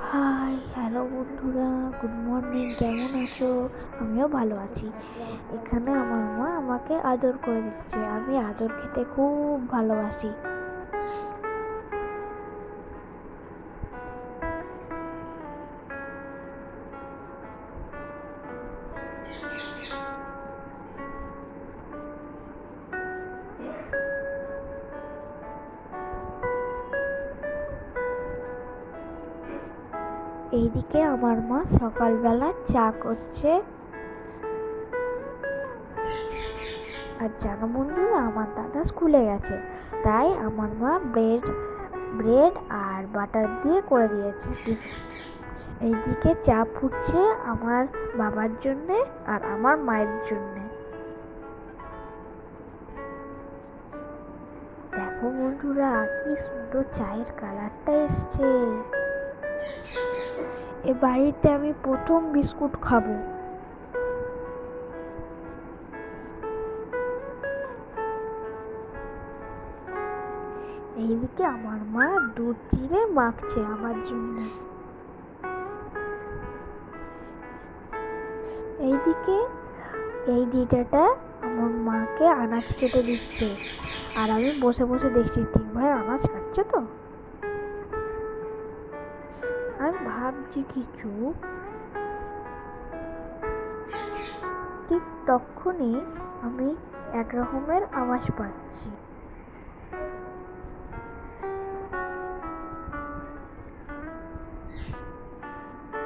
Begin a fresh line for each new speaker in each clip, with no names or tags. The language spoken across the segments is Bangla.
হাই, হ্যালো বন্ধুরা, গুড মর্নিং। কেমন আছো? আমিও ভালো আছি। এখানে আমার মা আমাকে আদর করে দিচ্ছে। আমি আদর খেতে খুব ভালোবাসি। এইদিকে আমার মা সকালবেলা চা করছে। আর জানো বন্ধুরা, আমার দাদা স্কুলে গেছে, তাই আমার মা ব্রেড আর বাটার দিয়ে করে দিয়েছে টিফিন। এইদিকে চা ফুটছে আমার বাবার জন্যে আর আমার মায়ের জন্যে। দেখো বন্ধুরা, কি সুন্দর চায়ের কালারটা এসছে। এ বাড়িতে আমি প্রথম বিস্কুট খাবো। এইদিকে আমার মা দুধ চিড়ে মাখছে আমার জন্য। এইদিকে এই দিদাটা আমার মাকে আনাজ কেটে দিচ্ছে, আর আমি বসে বসে দেখছি ঠিক ভাই আনাজ কাটছে তো। আমি ভাবছি কিছু, ঠিক তখনই আমি এক রকমের আওয়াজ পাচ্ছি।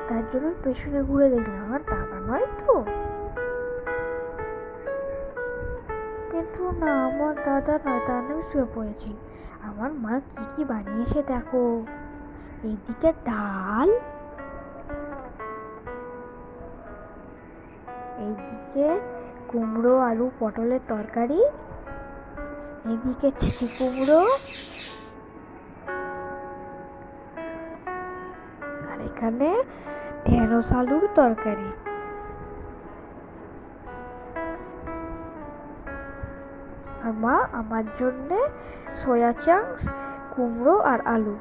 তার জন্য পেছনে ঘুরে দেখলাম আমার দাদা নয় তো। কিন্তু না, আমার দাদা নয়, তার নামে শুয়ে পড়েছি। আমার মা কি কি বানিয়েছে দেখো। এইদিকে ডাল, এইদিকে কুমড়ো আলু পটলের তরকারি, এইদিকে ছিচি কুমড়ো, আর এখানে ঢেঁড়স আলুর তরকারি। আর মা আমার জন্যে সয়া চাংস, কুমড়ো আর আলু